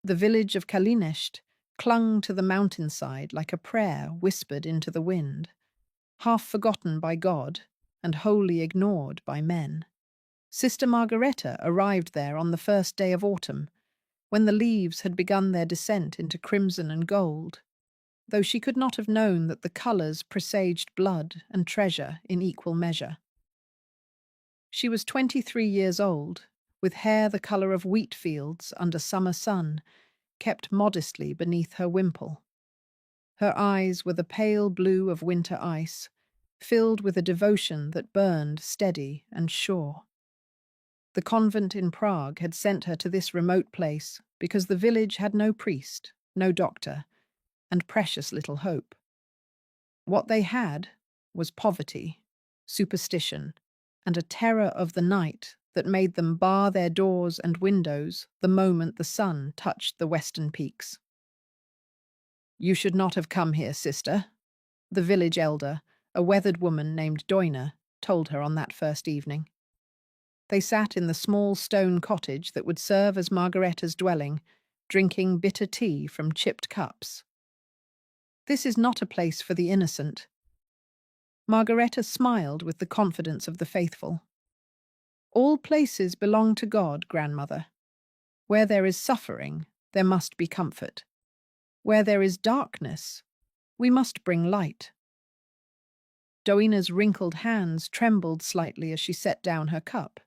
The village of Kalinesht clung to the mountainside like a prayer whispered into the wind, half forgotten by God and wholly ignored by men. Sister Margareta arrived there on the first day of autumn, when the leaves had begun their descent into crimson and gold, though she could not have known that the colours presaged blood and treasure in equal measure. She was 23 years old, with hair the colour of wheat fields under summer sun, kept modestly beneath her wimple. Her eyes were the pale blue of winter ice, filled with a devotion that burned steady and sure. The convent in Prague had sent her to this remote place because the village had no priest, no doctor, and precious little hope. What they had was poverty, superstition, and a terror of the night that made them bar their doors and windows the moment the sun touched the western peaks. "You should not have come here, sister," the village elder, a weathered woman named Doina, told her on that first evening. They sat in the small stone cottage that would serve as Margareta's dwelling, drinking bitter tea from chipped cups. "This is not a place for the innocent." Margareta smiled with the confidence of the faithful. "All places belong to God, grandmother. Where there is suffering, there must be comfort. Where there is darkness, we must bring light." Doina's wrinkled hands trembled slightly as she set down her cup.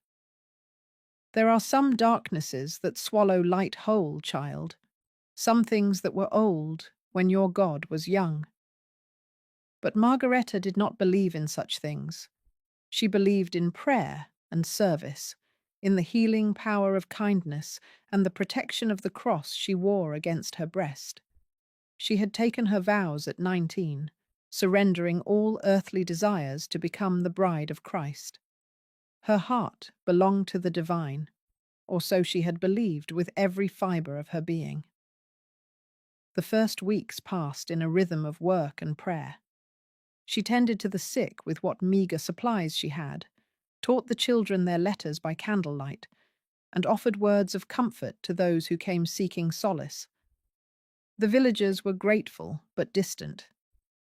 "There are some darknesses that swallow light whole, child. Some things that were old when your God was young." But Margareta did not believe in such things. She believed in prayer and service, in the healing power of kindness and the protection of the cross she wore against her breast. She had taken her vows at 19, surrendering all earthly desires to become the bride of Christ. Her heart belonged to the divine, or so she had believed with every fibre of her being. The first weeks passed in a rhythm of work and prayer. She tended to the sick with what meagre supplies she had, taught the children their letters by candlelight, and offered words of comfort to those who came seeking solace. The villagers were grateful but distant,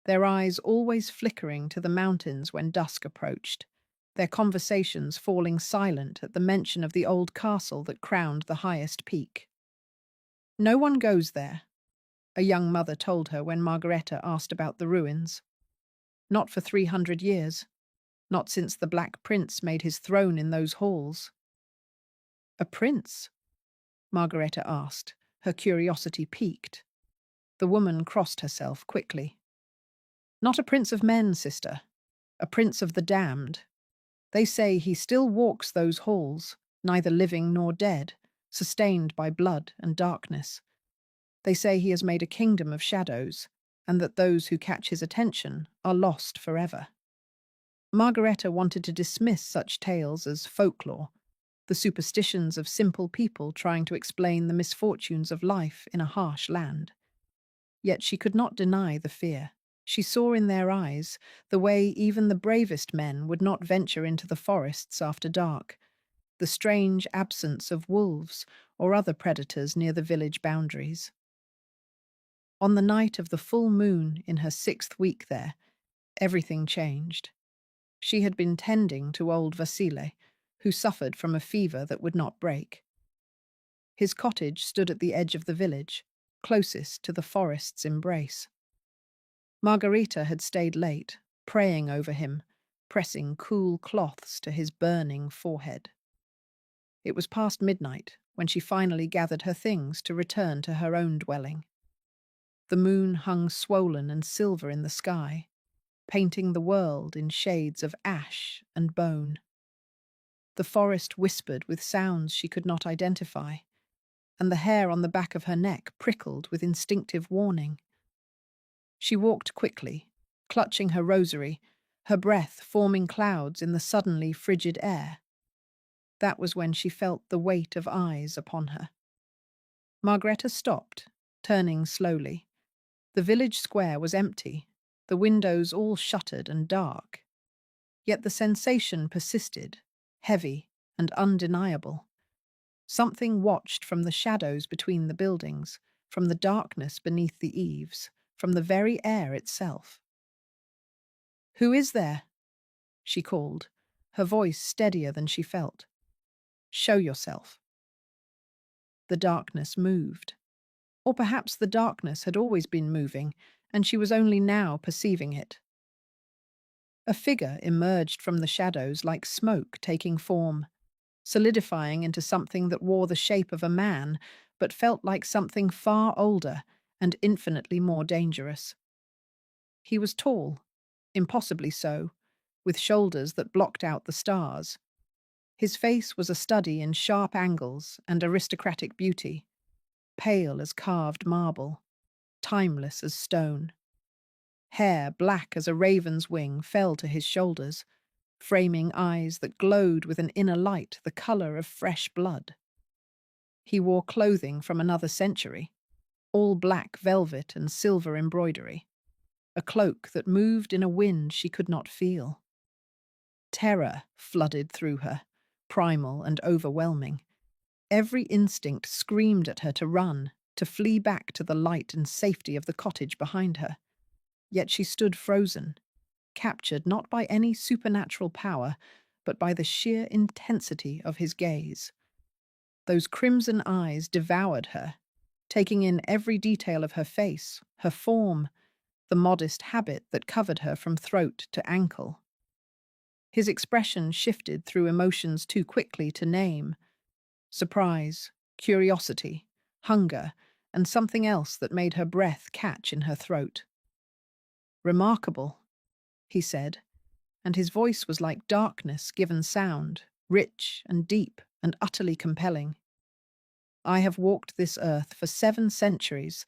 their eyes always flickering to the mountains when dusk approached, their conversations falling silent at the mention of the old castle that crowned the highest peak. "No one goes there," a young mother told her when Margareta asked about the ruins. "Not for 300 years, not since the Black Prince made his throne in those halls." "A prince?" Margareta asked, her curiosity piqued. The woman crossed herself quickly. "Not a prince of men, sister. A prince of the damned. They say he still walks those halls, neither living nor dead, sustained by blood and darkness. They say he has made a kingdom of shadows, and that those who catch his attention are lost forever." Margareta wanted to dismiss such tales as folklore, the superstitions of simple people trying to explain the misfortunes of life in a harsh land. Yet she could not deny the fear. She saw in their eyes the way even the bravest men would not venture into the forests after dark, the strange absence of wolves or other predators near the village boundaries. On the night of the full moon in her 6th week there, everything changed. She had been tending to old Vasile, who suffered from a fever that would not break. His cottage stood at the edge of the village, closest to the forest's embrace. Margareta had stayed late, praying over him, pressing cool cloths to his burning forehead. It was past midnight when she finally gathered her things to return to her own dwelling. The moon hung swollen and silver in the sky, painting the world in shades of ash and bone. The forest whispered with sounds she could not identify, and the hair on the back of her neck prickled with instinctive warning. She walked quickly, clutching her rosary, her breath forming clouds in the suddenly frigid air. That was when she felt the weight of eyes upon her. Margareta stopped, turning slowly. The village square was empty, the windows all shuttered and dark. Yet the sensation persisted, heavy and undeniable. Something watched from the shadows between the buildings, from the darkness beneath the eaves, from the very air itself. "Who is there?" she called, her voice steadier than she felt. "Show yourself." The darkness moved. Or perhaps the darkness had always been moving, and she was only now perceiving it. A figure emerged from the shadows like smoke taking form, solidifying into something that wore the shape of a man, but felt like something far older and infinitely more dangerous. He was tall, impossibly so, with shoulders that blocked out the stars. His face was a study in sharp angles and aristocratic beauty, pale as carved marble, timeless as stone. Hair black as a raven's wing fell to his shoulders, framing eyes that glowed with an inner light the colour of fresh blood. He wore clothing from another century, all black velvet and silver embroidery, a cloak that moved in a wind she could not feel. Terror flooded through her, primal and overwhelming. Every instinct screamed at her to run, to flee back to the light and safety of the cottage behind her. Yet she stood frozen, captured not by any supernatural power, but by the sheer intensity of his gaze. Those crimson eyes devoured her, taking in every detail of her face, her form, the modest habit that covered her from throat to ankle. His expression shifted through emotions too quickly to name: surprise, curiosity, hunger, and something else that made her breath catch in her throat. "Remarkable," he said, and his voice was like darkness given sound, rich and deep and utterly compelling. "I have walked this earth for 7 centuries,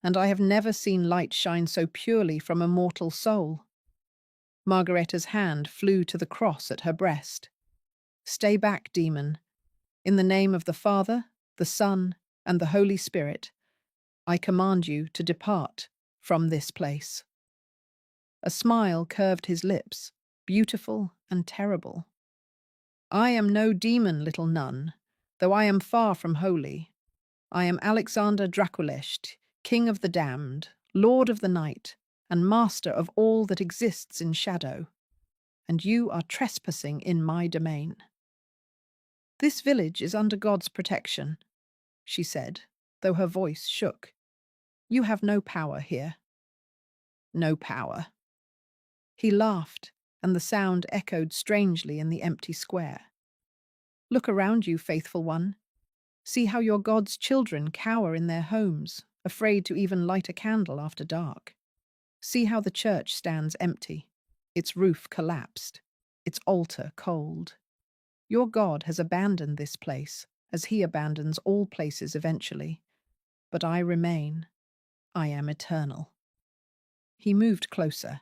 and I have never seen light shine so purely from a mortal soul." Margaretta's hand flew to the cross at her breast. "Stay back, demon. In the name of the Father, the Son, and the Holy Spirit, I command you to depart from this place." A smile curved his lips, beautiful and terrible. "I am no demon, little nun, though I am far from holy. I am Alexander Draculesht, King of the Damned, Lord of the Night, and Master of all that exists in shadow. And you are trespassing in my domain." "This village is under God's protection," she said, though her voice shook. "You have no power here." "No power." He laughed, and the sound echoed strangely in the empty square. "Look around you, faithful one. See how your God's children cower in their homes, afraid to even light a candle after dark. See how the church stands empty, its roof collapsed, its altar cold. Your God has abandoned this place, as he abandons all places eventually. But I remain. I am eternal." He moved closer,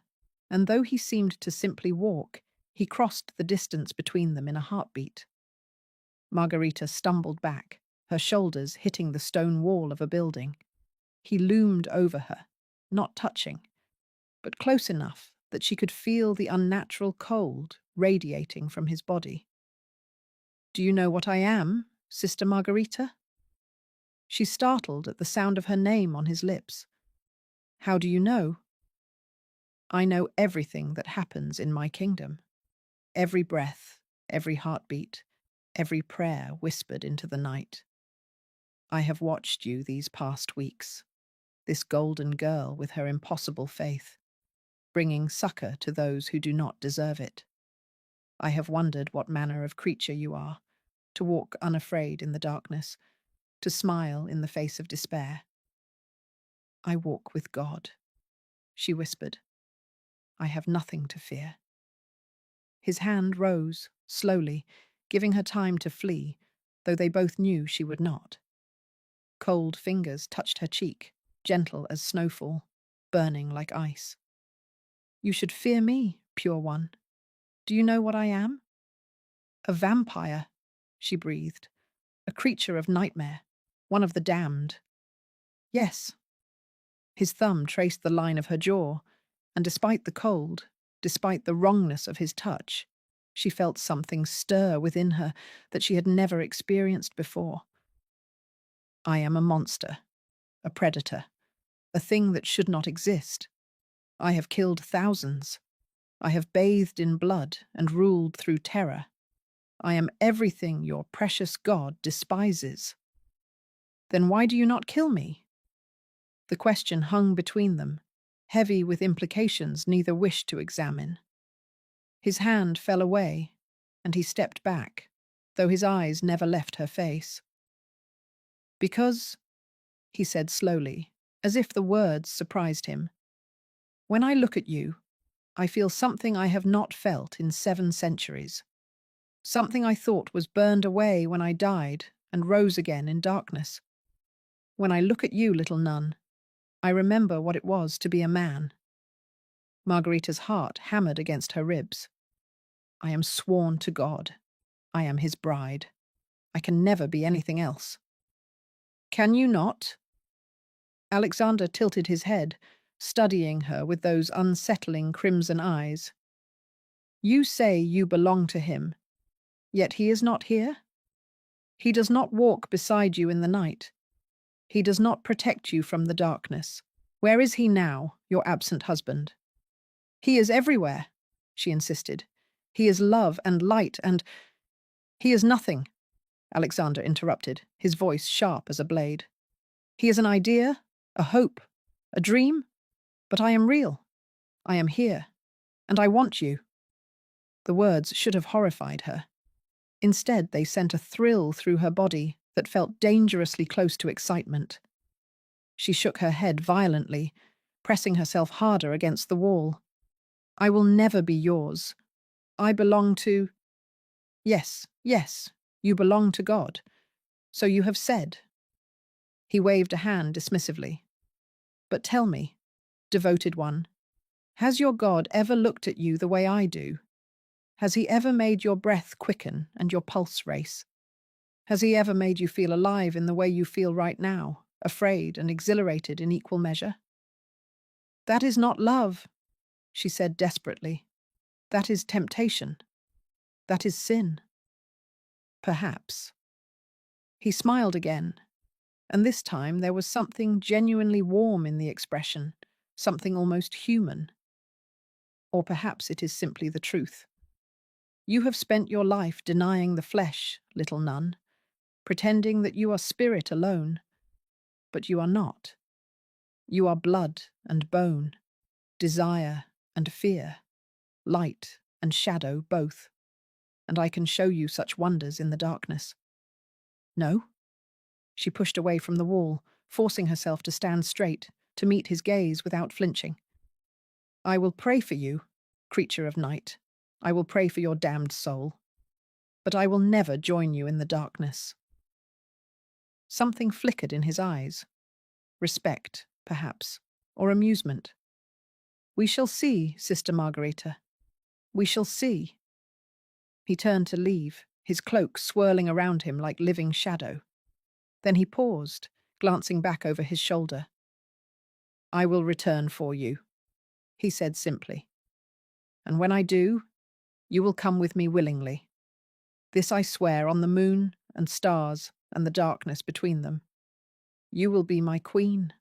and though he seemed to simply walk, he crossed the distance between them in a heartbeat. Margarita stumbled back, her shoulders hitting the stone wall of a building. He loomed over her, not touching, but close enough that she could feel the unnatural cold radiating from his body. "Do you know what I am, Sister Margarita?" She startled at the sound of her name on his lips. "How do you know?" "I know everything that happens in my kingdom. Every breath, every heartbeat, every prayer whispered into the night. I have watched you these past weeks, this golden girl with her impossible faith, bringing succor to those who do not deserve it. I have wondered what manner of creature you are, to walk unafraid in the darkness, to smile in the face of despair." "I walk with God," she whispered. "I have nothing to fear." His hand rose, slowly, giving her time to flee, though they both knew she would not. Cold fingers touched her cheek, gentle as snowfall, burning like ice. "You should fear me, pure one. Do you know what I am?" "A vampire," she breathed. "A creature of nightmare. One of the damned." "Yes." His thumb traced the line of her jaw, and despite the cold, despite the wrongness of his touch, She felt something stir within her that she had never experienced before. I am a monster, a predator, a thing that should not exist. I have killed thousands. I have bathed in blood and ruled through terror. I am everything your precious God despises. Then why do you not kill me? The question hung between them, heavy with implications neither wished to examine. His hand fell away, and he stepped back, though his eyes never left her face. Because, he said slowly, as if the words surprised him, when I look at you, I feel something I have not felt in 7 centuries. Something I thought was burned away when I died and rose again in darkness. When I look at you, little nun, I remember what it was to be a man. Margarita's heart hammered against her ribs. I am sworn to God. I am his bride. I can never be anything else. Can you not? Alexander tilted his head, studying her with those unsettling crimson eyes. You say you belong to him, yet he is not here? He does not walk beside you in the night. He does not protect you from the darkness. Where is he now, your absent husband? He is everywhere, she insisted. He is love and light and— He is nothing, Alexander interrupted, his voice sharp as a blade. He is an idea, a hope, a dream, but I am real. I am here, and I want you. The words should have horrified her. Instead, they sent a thrill through her body that felt dangerously close to excitement. She shook her head violently, pressing herself harder against the wall. I will never be yours. I belong to— Yes, yes, you belong to God. So you have said. He waved a hand dismissively. But tell me, devoted one, has your God ever looked at you the way I do? Has he ever made your breath quicken and your pulse race? Has he ever made you feel alive in the way you feel right now, afraid and exhilarated in equal measure? That is not love, she said desperately. That is temptation. That is sin. Perhaps. He smiled again, and this time there was something genuinely warm in the expression, something almost human. Or perhaps it is simply the truth. You have spent your life denying the flesh, little nun, pretending that you are spirit alone. But you are not. You are blood and bone, desire and fear, light and shadow both. And I can show you such wonders in the darkness. No? She pushed away from the wall, forcing herself to stand straight, to meet his gaze without flinching. I will pray for you, creature of night. I will pray for your damned soul. But I will never join you in the darkness. Something flickered in his eyes. Respect, perhaps, or amusement. We shall see, Sister Margarita. We shall see. He turned to leave, his cloak swirling around him like living shadow. Then he paused, glancing back over his shoulder. I will return for you, he said simply. And when I do, you will come with me willingly. This I swear on the moon and stars and the darkness between them. You will be my queen,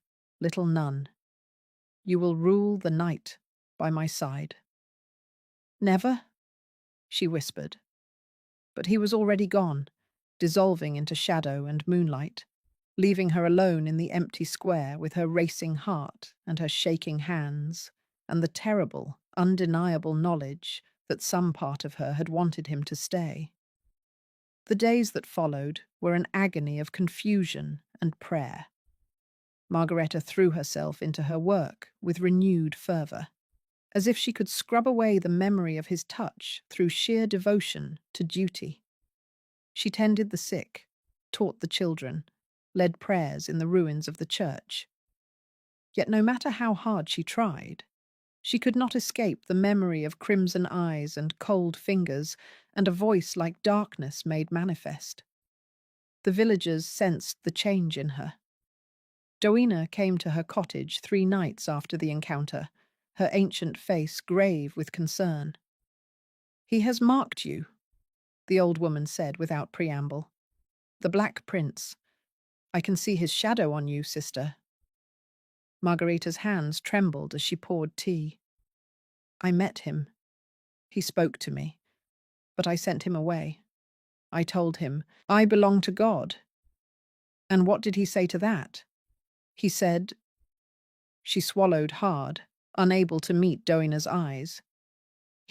little nun. You will rule the night by my side. Never? She whispered. But he was already gone, dissolving into shadow and moonlight, leaving her alone in the empty square with her racing heart and her shaking hands, and the terrible, undeniable knowledge that some part of her had wanted him to stay. The days that followed were an agony of confusion and prayer. Margareta threw herself into her work with renewed fervour, as if she could scrub away the memory of his touch through sheer devotion to duty. She tended the sick, taught the children, led prayers in the ruins of the church. Yet no matter how hard she tried, she could not escape the memory of crimson eyes and cold fingers and a voice like darkness made manifest. The villagers sensed the change in her. Doina came to her cottage 3 nights after the encounter, her ancient face grave with concern. He has marked you, the old woman said without preamble. The Black Prince. I can see his shadow on you, sister. Margarita's hands trembled as she poured tea. I met him. He spoke to me, but I sent him away. I told him, I belong to God. And what did he say to that? He said— She swallowed hard, unable to meet Doina's eyes.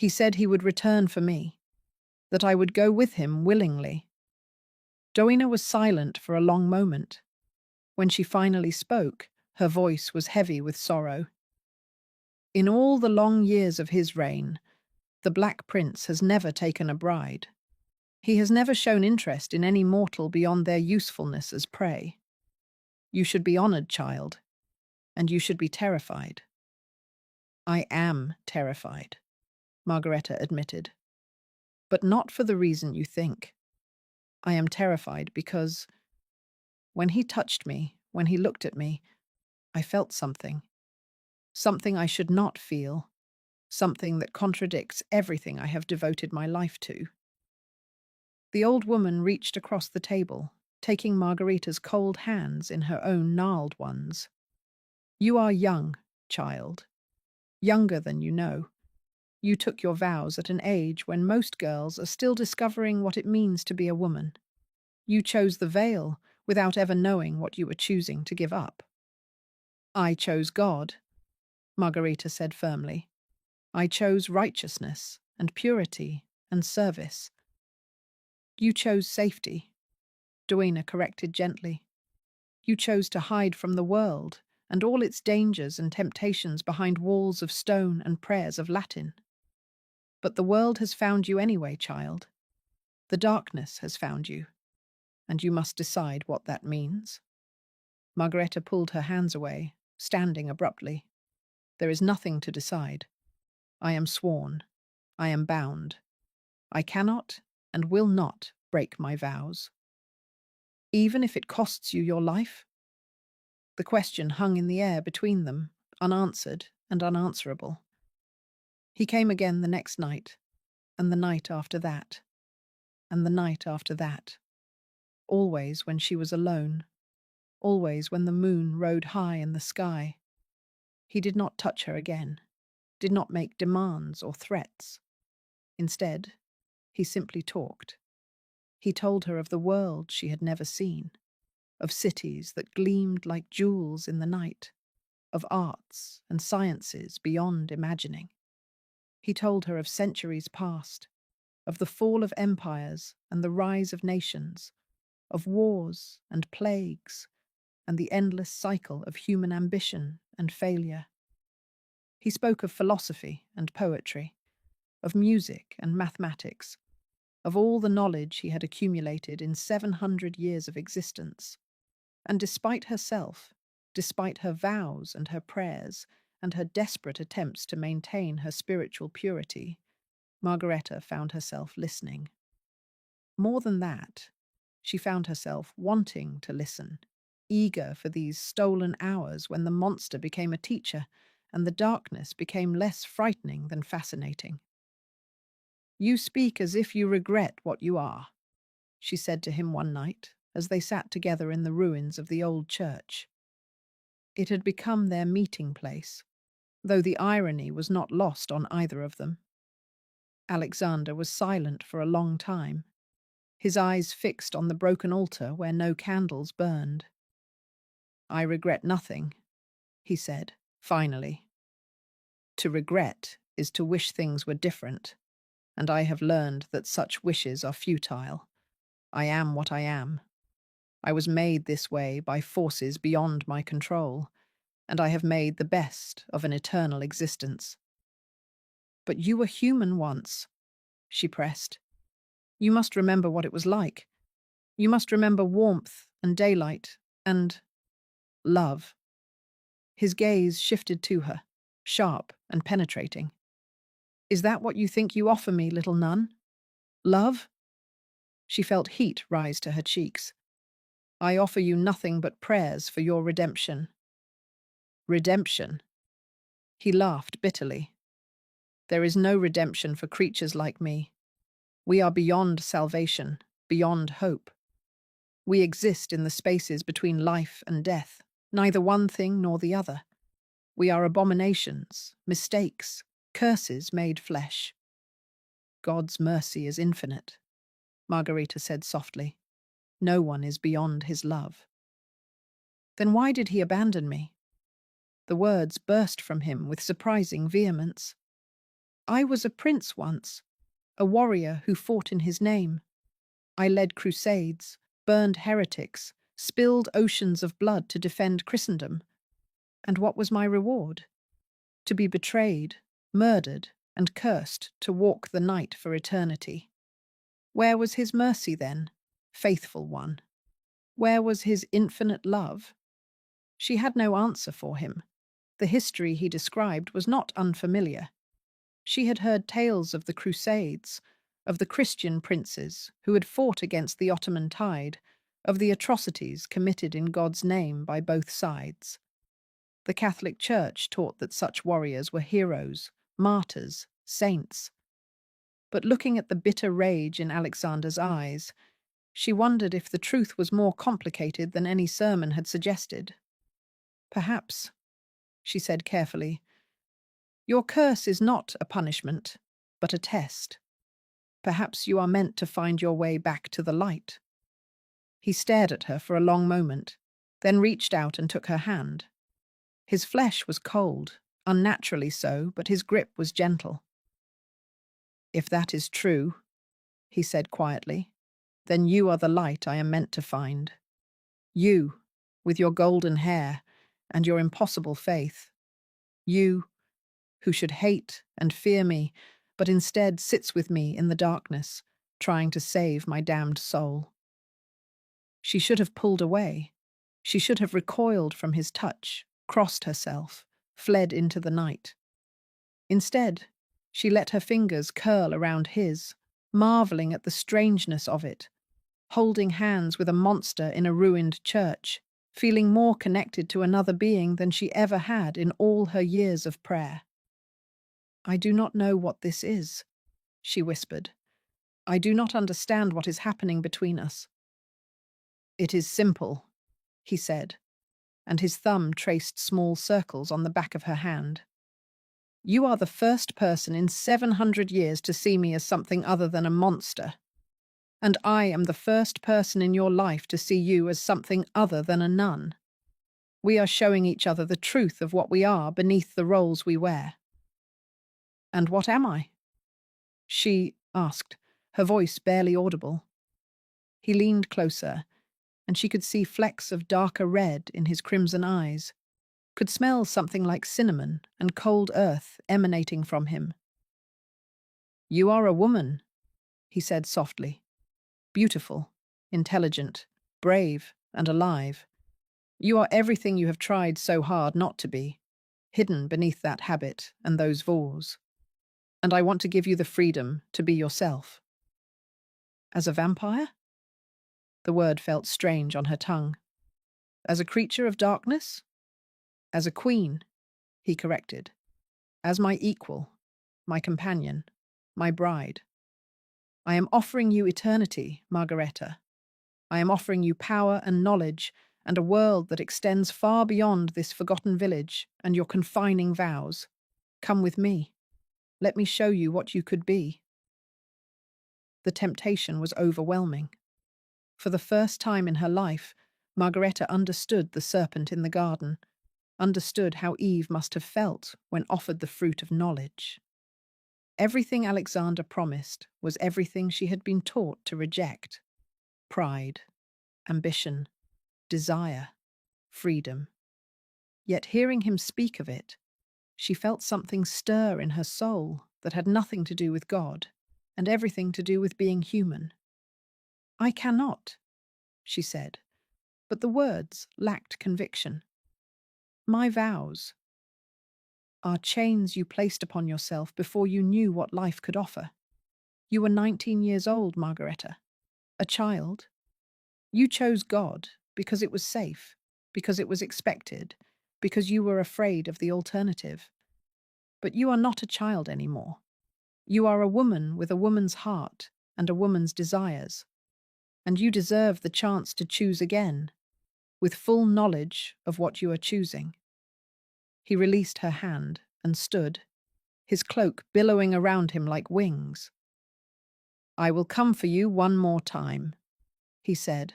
He said he would return for me, that I would go with him willingly. Doina was silent for a long moment. When she finally spoke, her voice was heavy with sorrow. In all the long years of his reign, the Black Prince has never taken a bride. He has never shown interest in any mortal beyond their usefulness as prey. You should be honored, child, and you should be terrified. I am terrified, Margareta admitted, but not for the reason you think. I am terrified because when he touched me, when he looked at me, I felt something. Something I should not feel. Something that contradicts everything I have devoted my life to. The old woman reached across the table, taking Margarita's cold hands in her own gnarled ones. You are young, child. Younger than you know. You took your vows at an age when most girls are still discovering what it means to be a woman. You chose the veil without ever knowing what you were choosing to give up. I chose God, Margarita said firmly. I chose righteousness and purity and service. You chose safety, Duena corrected gently. You chose to hide from the world and all its dangers and temptations behind walls of stone and prayers of Latin. But the world has found you anyway, child. The darkness has found you, and you must decide what that means. Margareta pulled her hands away, standing abruptly. There is nothing to decide. I am sworn. I am bound. I cannot and will not break my vows. Even if it costs you your life? The question hung in the air between them, unanswered and unanswerable. He came again the next night, and the night after that, and the night after that. Always when she was alone, always when the moon rode high in the sky. He did not touch her again, did not make demands or threats. Instead, he simply talked. He told her of the world she had never seen, of cities that gleamed like jewels in the night, of arts and sciences beyond imagining. He told her of centuries past, of the fall of empires and the rise of nations, of wars and plagues, and the endless cycle of human ambition and failure. He spoke of philosophy and poetry, of music and mathematics, of all the knowledge he had accumulated in 700 years of existence. And despite herself, despite her vows and her prayers, and her desperate attempts to maintain her spiritual purity, Margareta found herself listening. More than that, she found herself wanting to listen, eager for these stolen hours when the monster became a teacher and the darkness became less frightening than fascinating. You speak as if you regret what you are, she said to him one night as they sat together in the ruins of the old church. It had become their meeting place, though the irony was not lost on either of them. Alexander was silent for a long time, his eyes fixed on the broken altar where no candles burned. I regret nothing, he said, finally. To regret is to wish things were different, and I have learned that such wishes are futile. I am what I am. I was made this way by forces beyond my control, and I have made the best of an eternal existence. But you were human once, she pressed. You must remember what it was like. You must remember warmth and daylight and love. His gaze shifted to her, sharp and penetrating. Is that what you think you offer me, little nun? Love? She felt heat rise to her cheeks. I offer you nothing but prayers for your redemption. Redemption? He laughed bitterly. There is no redemption for creatures like me. We are beyond salvation, beyond hope. We exist in the spaces between life and death, neither one thing nor the other. We are abominations, mistakes, curses made flesh. God's mercy is infinite, Margarita said softly. No one is beyond his love. Then why did he abandon me? The words burst from him with surprising vehemence. I was a prince once, a warrior who fought in his name. I led crusades, burned heretics, spilled oceans of blood to defend Christendom. And what was my reward? To be betrayed, murdered, and cursed to walk the night for eternity. Where was his mercy then, faithful one? Where was his infinite love? She had no answer for him. The history he described was not unfamiliar. She had heard tales of the Crusades, of the Christian princes who had fought against the Ottoman tide, of the atrocities committed in God's name by both sides. The Catholic Church taught that such warriors were heroes, martyrs, saints. But looking at the bitter rage in Alexander's eyes, she wondered if the truth was more complicated than any sermon had suggested. Perhaps, she said carefully, your curse is not a punishment, but a test. Perhaps you are meant to find your way back to the light. He stared at her for a long moment, then reached out and took her hand. His flesh was cold, unnaturally so, but his grip was gentle. If that is true, he said quietly, then you are the light I am meant to find. You, with your golden hair and your impossible faith. You, who should hate and fear me, but instead sits with me in the darkness, trying to save my damned soul. She should have pulled away. She should have recoiled from his touch, crossed herself, fled into the night. Instead, she let her fingers curl around his, marveling at the strangeness of it, holding hands with a monster in a ruined church, feeling more connected to another being than she ever had in all her years of prayer. I do not know what this is, she whispered. I do not understand what is happening between us. It is simple, he said, and his thumb traced small circles on the back of her hand. You are the first person in 700 years to see me as something other than a monster. And I am the first person in your life to see you as something other than a nun. We are showing each other the truth of what we are beneath the roles we wear. And what am I? She asked, her voice barely audible. He leaned closer, and she could see flecks of darker red in his crimson eyes, could smell something like cinnamon and cold earth emanating from him. You are a woman, he said softly. Beautiful, intelligent, brave, and alive. You are everything you have tried so hard not to be, hidden beneath that habit and those vows. And I want to give you the freedom to be yourself. As a vampire? The word felt strange on her tongue. As a creature of darkness? As a queen, he corrected. As my equal, my companion, my bride. I am offering you eternity, Margareta. I am offering you power and knowledge and a world that extends far beyond this forgotten village and your confining vows. Come with me. Let me show you what you could be. The temptation was overwhelming. For the first time in her life, Margareta understood the serpent in the garden, understood how Eve must have felt when offered the fruit of knowledge. Everything Alexander promised was everything she had been taught to reject. Pride, ambition, desire, freedom. Yet hearing him speak of it, she felt something stir in her soul that had nothing to do with God and everything to do with being human. I cannot, she said, but the words lacked conviction. My vows are chains you placed upon yourself before you knew what life could offer. You were 19 years old, Margareta, a child. You chose God because it was safe, because it was expected, because you were afraid of the alternative. But you are not a child anymore. You are a woman with a woman's heart and a woman's desires, and you deserve the chance to choose again, with full knowledge of what you are choosing. He released her hand and stood, his cloak billowing around him like wings. I will come for you one more time, he said,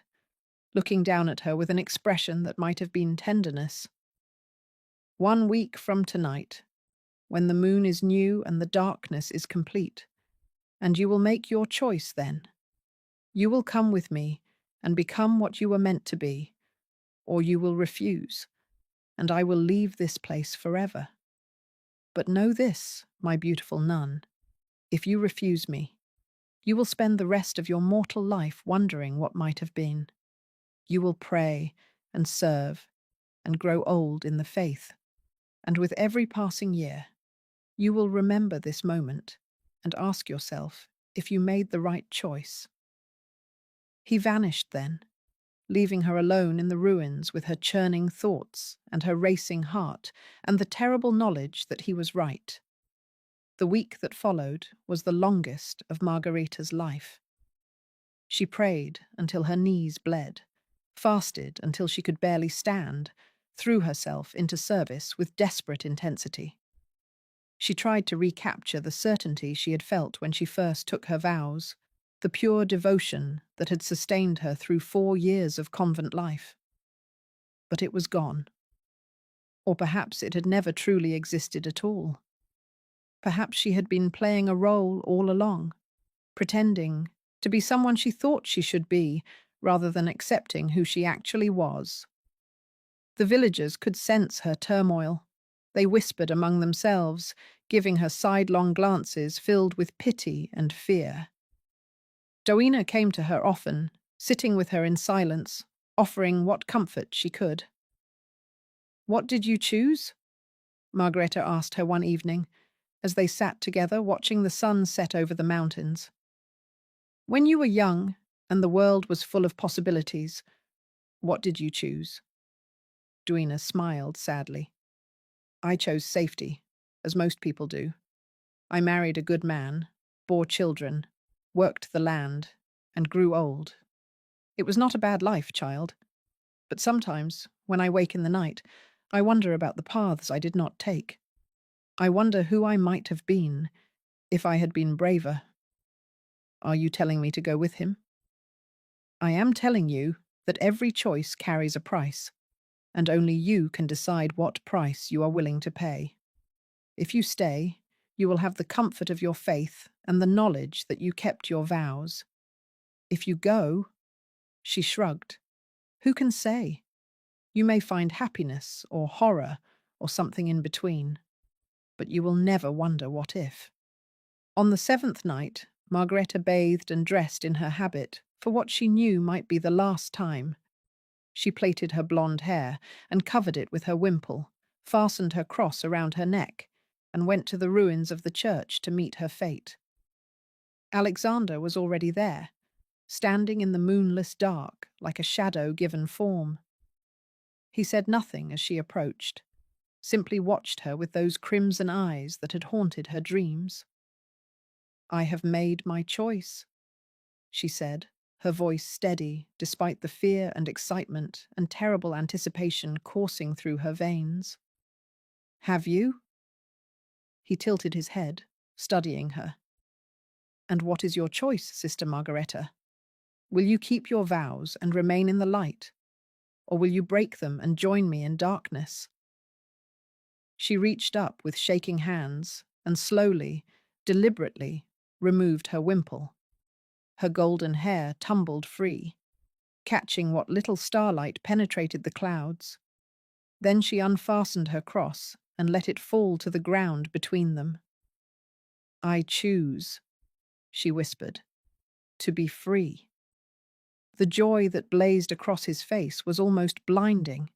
looking down at her with an expression that might have been tenderness. 1 week from tonight, when the moon is new and the darkness is complete, and you will make your choice then. You will come with me and become what you were meant to be, or you will refuse, and I will leave this place forever. But know this, my beautiful nun, if you refuse me, you will spend the rest of your mortal life wondering what might have been. You will pray and serve and grow old in the faith, and with every passing year, you will remember this moment and ask yourself if you made the right choice. He vanished then, leaving her alone in the ruins with her churning thoughts and her racing heart and the terrible knowledge that he was right. The week that followed was the longest of Margarita's life. She prayed until her knees bled, fasted until she could barely stand, threw herself into service with desperate intensity. She tried to recapture the certainty she had felt when she first took her vows, the pure devotion that had sustained her through 4 years of convent life. But it was gone. Or perhaps it had never truly existed at all. Perhaps she had been playing a role all along, pretending to be someone she thought she should be, rather than accepting who she actually was. The villagers could sense her turmoil. They whispered among themselves, giving her sidelong glances filled with pity and fear. Rowena came to her often, sitting with her in silence, offering what comfort she could. "What did you choose?" Margareta asked her one evening, as they sat together watching the sun set over the mountains. "When you were young, and the world was full of possibilities, what did you choose?" Rowena smiled sadly. "I chose safety, as most people do. I married a good man, bore children, worked the land, and grew old. It was not a bad life, child. But sometimes, when I wake in the night, I wonder about the paths I did not take. I wonder who I might have been if I had been braver." "Are you telling me to go with him?" "I am telling you that every choice carries a price, and only you can decide what price you are willing to pay. If you stay, you will have the comfort of your faith and the knowledge that you kept your vows. If you go," she shrugged, "who can say? You may find happiness or horror or something in between, but you will never wonder what if." On the 7th night, Margareta bathed and dressed in her habit for what she knew might be the last time. She plaited her blonde hair and covered it with her wimple, fastened her cross around her neck, and went to the ruins of the church to meet her fate. Alexander was already there, standing in the moonless dark like a shadow given form. He said nothing as she approached, simply watched her with those crimson eyes that had haunted her dreams. "I have made my choice," she said, her voice steady despite the fear and excitement and terrible anticipation coursing through her veins. "Have you?" He tilted his head, studying her. "And what is your choice, Sister Margareta? Will you keep your vows and remain in the light, or will you break them and join me in darkness?" She reached up with shaking hands and slowly, deliberately, removed her wimple. Her golden hair tumbled free, catching what little starlight penetrated the clouds. Then she unfastened her cross and let it fall to the ground between them. "I choose," she whispered, "to be free." The joy that blazed across his face was almost blinding.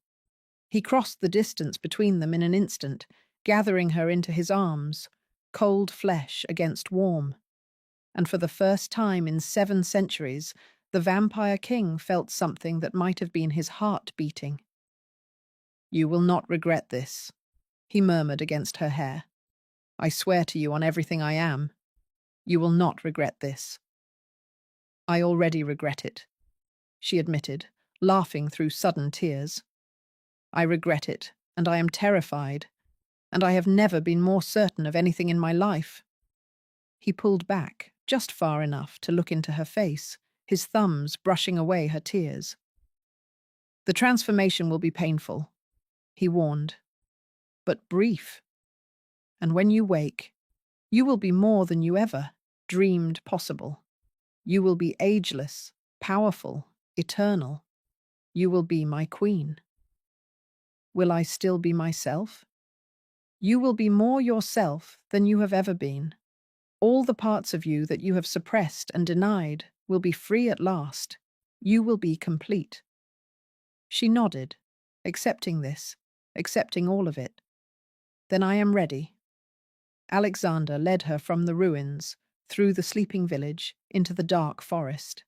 He crossed the distance between them in an instant, gathering her into his arms, cold flesh against warm. And for the first time in 7 centuries, the vampire king felt something that might have been his heart beating. "You will not regret this," he murmured against her hair. I swear to you on everything I am, you will not regret this. I already regret it, she admitted, laughing through sudden tears. I regret it, and I am terrified, and I have never been more certain of anything in my life. He pulled back, just far enough to look into her face, his thumbs brushing away her tears. The transformation will be painful, he warned, but brief. And when you wake, you will be more than you ever dreamed possible. You will be ageless, powerful, eternal. You will be my queen. Will I still be myself? You will be more yourself than you have ever been. All the parts of you that you have suppressed and denied will be free at last. You will be complete. She nodded, accepting this, accepting all of it. Then I am ready. Alexander led her from the ruins, through the sleeping village, into the dark forest.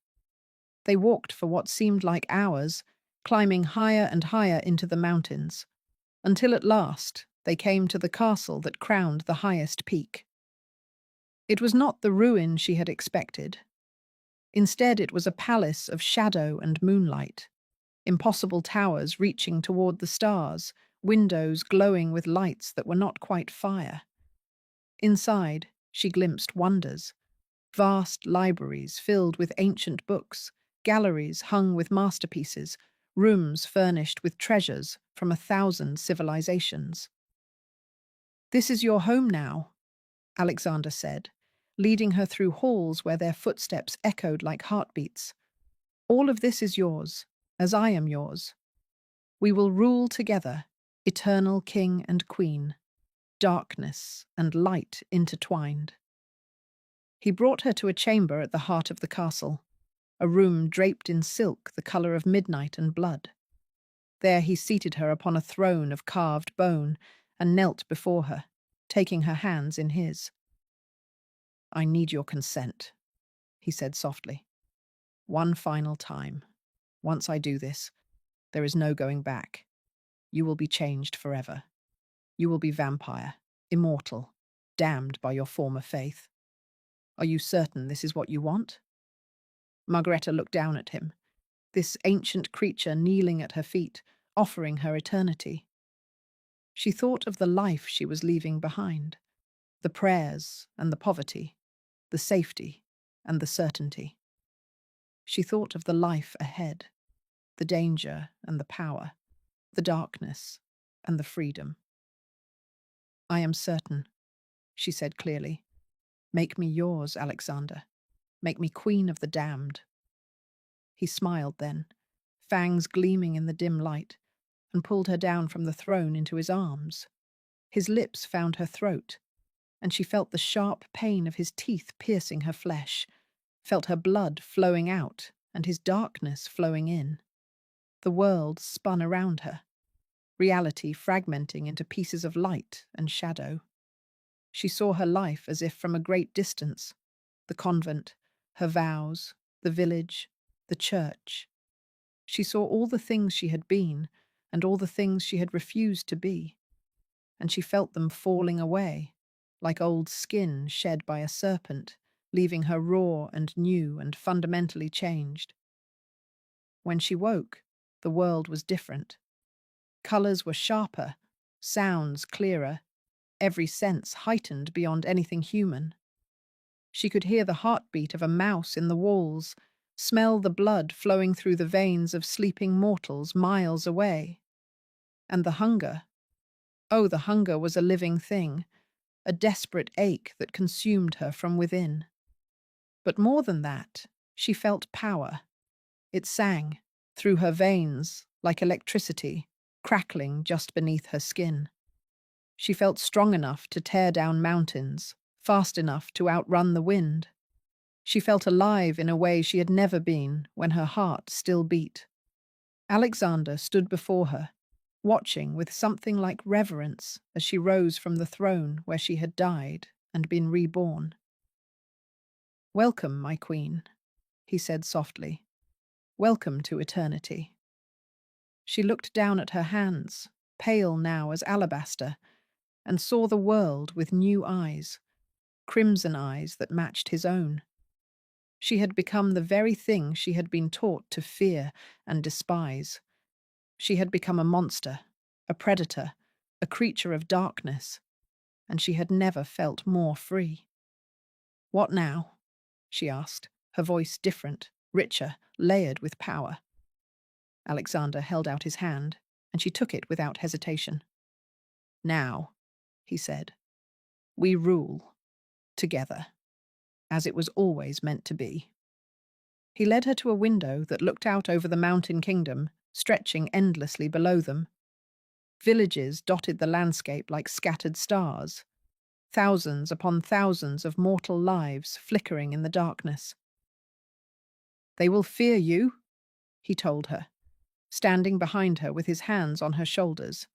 They walked for what seemed like hours, climbing higher and higher into the mountains, until at last they came to the castle that crowned the highest peak. It was not the ruin she had expected. Instead, it was a palace of shadow and moonlight, impossible towers reaching toward the stars, windows glowing with lights that were not quite fire. Inside, she glimpsed wonders, vast libraries filled with ancient books, galleries hung with masterpieces, rooms furnished with treasures from 1,000 civilizations. This is your home now, Alexander said, leading her through halls where their footsteps echoed like heartbeats. All of this is yours, as I am yours. We will rule together, eternal king and queen, darkness and light intertwined. He brought her to a chamber at the heart of the castle, a room draped in silk the color of midnight and blood. There he seated her upon a throne of carved bone and knelt before her, taking her hands in his. I need your consent, he said softly. One final time. Once I do this, there is no going back. You will be changed forever. You will be vampire, immortal, damned by your former faith. Are you certain this is what you want? Margareta looked down at him, this ancient creature kneeling at her feet, offering her eternity. She thought of the life she was leaving behind, the prayers and the poverty, the safety and the certainty. She thought of the life ahead, the danger and the power, the darkness and the freedom. I am certain, she said clearly. Make me yours, Alexander. Make me queen of the damned. He smiled then, fangs gleaming in the dim light, and pulled her down from the throne into his arms. His lips found her throat, and she felt the sharp pain of his teeth piercing her flesh, felt her blood flowing out and his darkness flowing in. The world spun around her, reality fragmenting into pieces of light and shadow. She saw her life as if from a great distance, the convent, her vows, the village, the church. She saw all the things she had been and all the things she had refused to be, and she felt them falling away, like old skin shed by a serpent, leaving her raw and new and fundamentally changed. When she woke, the world was different. Colours were sharper, sounds clearer, every sense heightened beyond anything human. She could hear the heartbeat of a mouse in the walls, smell the blood flowing through the veins of sleeping mortals miles away. And the hunger. Oh, the hunger was a living thing, a desperate ache that consumed her from within. But more than that, she felt power. It sang, through her veins, like electricity, crackling just beneath her skin. She felt strong enough to tear down mountains, fast enough to outrun the wind. She felt alive in a way she had never been when her heart still beat. Alexander stood before her, watching with something like reverence as she rose from the throne where she had died and been reborn. Welcome, my queen, he said softly. Welcome to eternity. She looked down at her hands, pale now as alabaster, and saw the world with new eyes, crimson eyes that matched his own. She had become the very thing she had been taught to fear and despise. She had become a monster, a predator, a creature of darkness, and she had never felt more free. "What now?" she asked, her voice different, richer, layered with power. Alexander held out his hand, and she took it without hesitation. "Now," he said, "we rule, together, as it was always meant to be." He led her to a window that looked out over the mountain kingdom, stretching endlessly below them. Villages dotted the landscape like scattered stars, thousands upon thousands of mortal lives flickering in the darkness. "They will fear you," he told her, standing behind her with his hands on her shoulders.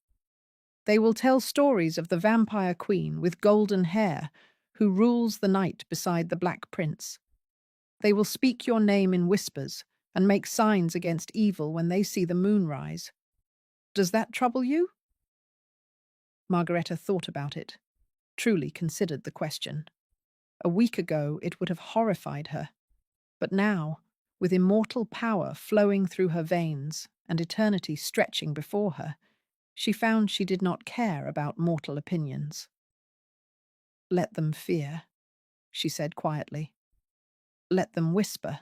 "They will tell stories of the vampire queen with golden hair who rules the night beside the Black Prince. They will speak your name in whispers and make signs against evil when they see the moon rise. Does that trouble you?" Margareta thought about it, truly considered the question. A week ago it would have horrified her, but now, with immortal power flowing through her veins and eternity stretching before her, she found she did not care about mortal opinions. "Let them fear," she said quietly. "Let them whisper.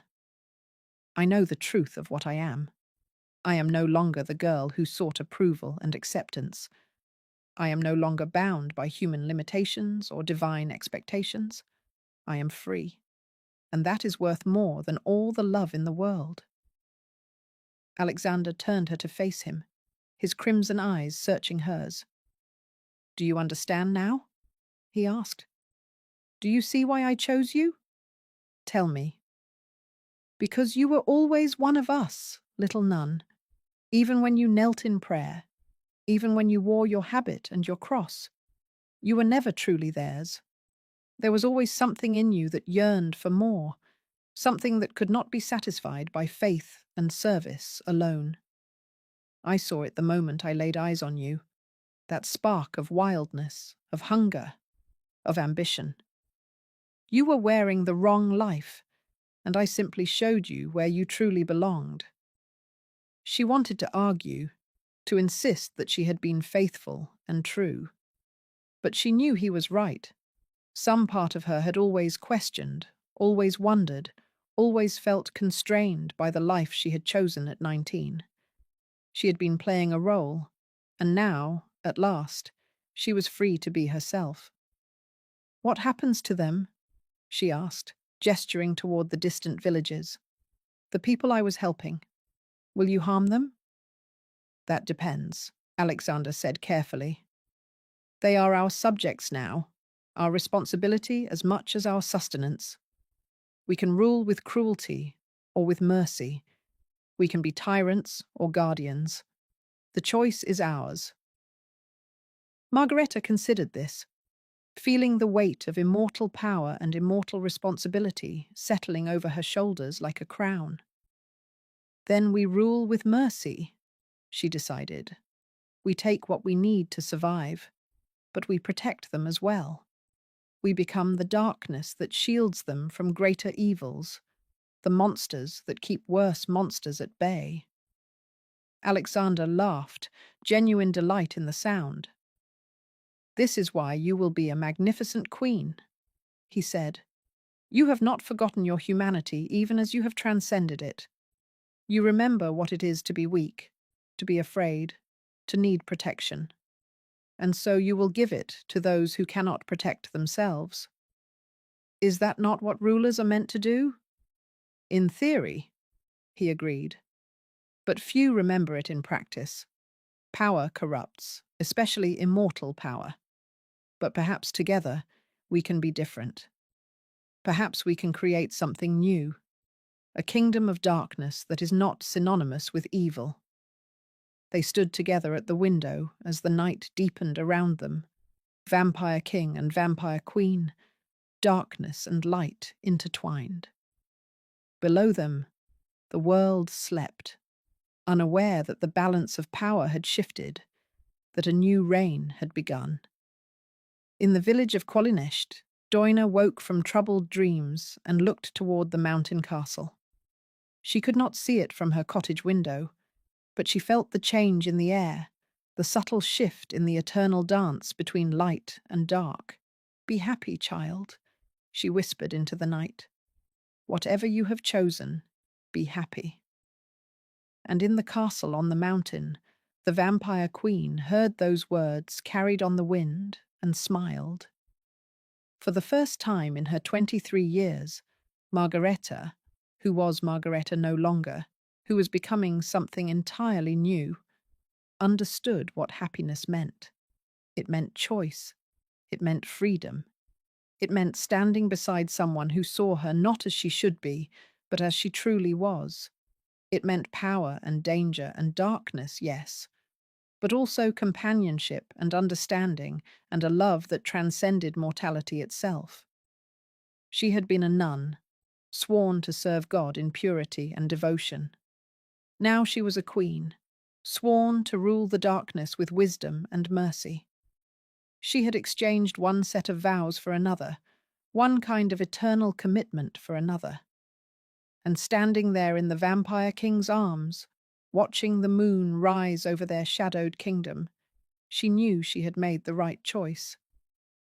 I know the truth of what I am. I am no longer the girl who sought approval and acceptance. I am no longer bound by human limitations or divine expectations. I am free, and that is worth more than all the love in the world." Alexander turned her to face him, his crimson eyes searching hers. "Do you understand now?" he asked. "Do you see why I chose you? Tell me." "Because you were always one of us, little nun, even when you knelt in prayer, even when you wore your habit and your cross. You were never truly theirs. There was always something in you that yearned for more, something that could not be satisfied by faith and service alone. I saw it the moment I laid eyes on you, that spark of wildness, of hunger, of ambition. You were wearing the wrong life, and I simply showed you where you truly belonged." She wanted to argue, to insist that she had been faithful and true. But she knew he was right. Some part of her had always questioned, always wondered, always felt constrained by the life she had chosen at 19. She had been playing a role, and now, at last, she was free to be herself. "What happens to them?" she asked, gesturing toward the distant villages. "The people I was helping. Will you harm them?" "That depends," Alexander said carefully. "They are our subjects now, our responsibility as much as our sustenance. We can rule with cruelty or with mercy. We can be tyrants or guardians. The choice is ours." Margareta considered this, feeling the weight of immortal power and immortal responsibility settling over her shoulders like a crown. "Then we rule with mercy," she decided. "We take what we need to survive, but we protect them as well. We become the darkness that shields them from greater evils, the monsters that keep worse monsters at bay." Alexander laughed, genuine delight in the sound. "This is why you will be a magnificent queen," he said. "You have not forgotten your humanity even as you have transcended it. You remember what it is to be weak, to be afraid, to need protection. And so you will give it to those who cannot protect themselves. Is that not what rulers are meant to do?" "In theory," he agreed. "But few remember it in practice. Power corrupts, especially immortal power. But perhaps together we can be different. Perhaps we can create something new, a kingdom of darkness that is not synonymous with evil." They stood together at the window as the night deepened around them, vampire king and vampire queen, darkness and light intertwined. Below them, the world slept, unaware that the balance of power had shifted, that a new reign had begun. In the village of Quolinesht, Doina woke from troubled dreams and looked toward the mountain castle. She could not see it from her cottage window, but she felt the change in the air, the subtle shift in the eternal dance between light and dark. "Be happy, child," she whispered into the night. "Whatever you have chosen, be happy." And in the castle on the mountain, the vampire queen heard those words carried on the wind and smiled. For the first time in her 23 years, Margareta, who was Margareta no longer, who was becoming something entirely new, understood what happiness meant. It meant choice. It meant freedom. It meant standing beside someone who saw her not as she should be, but as she truly was. It meant power and danger and darkness, yes, but also companionship and understanding and a love that transcended mortality itself. She had been a nun, sworn to serve God in purity and devotion. Now she was a queen, sworn to rule the darkness with wisdom and mercy. She had exchanged one set of vows for another, one kind of eternal commitment for another. And standing there in the vampire king's arms, watching the moon rise over their shadowed kingdom, she knew she had made the right choice.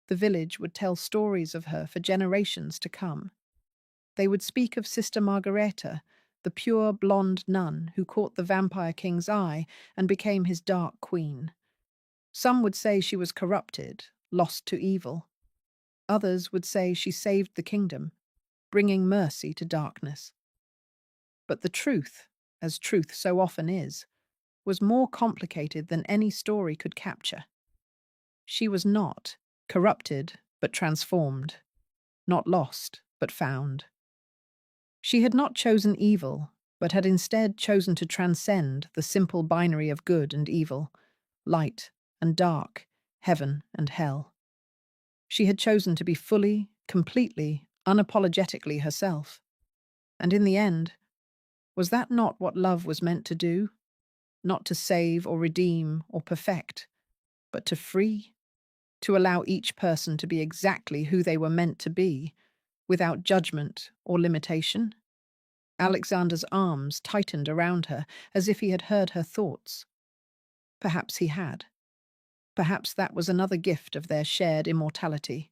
The village would tell stories of her for generations to come. They would speak of Sister Margareta, the pure blonde nun who caught the vampire king's eye and became his dark queen. Some would say she was corrupted, lost to evil. Others would say she saved the kingdom, bringing mercy to darkness. But the truth, as truth so often is, was more complicated than any story could capture. She was not corrupted but transformed, not lost but found. She had not chosen evil, but had instead chosen to transcend the simple binary of good and evil, light and dark, heaven and hell. She had chosen to be fully, completely, unapologetically herself. And in the end, was that not what love was meant to do? Not to save or redeem or perfect, but to free, to allow each person to be exactly who they were meant to be, without judgment or limitation? Alexander's arms tightened around her as if he had heard her thoughts. Perhaps he had. Perhaps that was another gift of their shared immortality,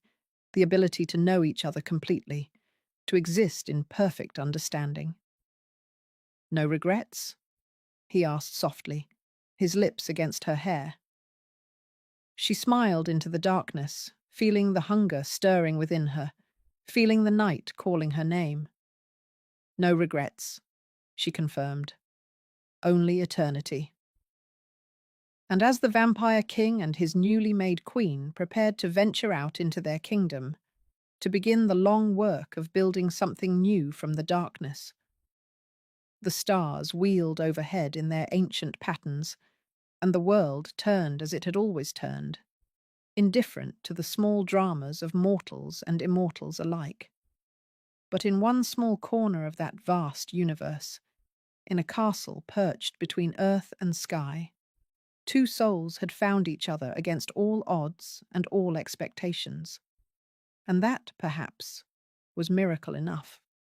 the ability to know each other completely, to exist in perfect understanding. "No regrets?" he asked softly, his lips against her hair. She smiled into the darkness, feeling the hunger stirring within her, feeling the night calling her name. "No regrets," she confirmed. "Only eternity." And as the vampire king and his newly made queen prepared to venture out into their kingdom, to begin the long work of building something new from the darkness, the stars wheeled overhead in their ancient patterns, and the world turned as it had always turned, indifferent to the small dramas of mortals and immortals alike. But in one small corner of that vast universe, in a castle perched between earth and sky, two souls had found each other against all odds and all expectations. And that, perhaps, was miracle enough.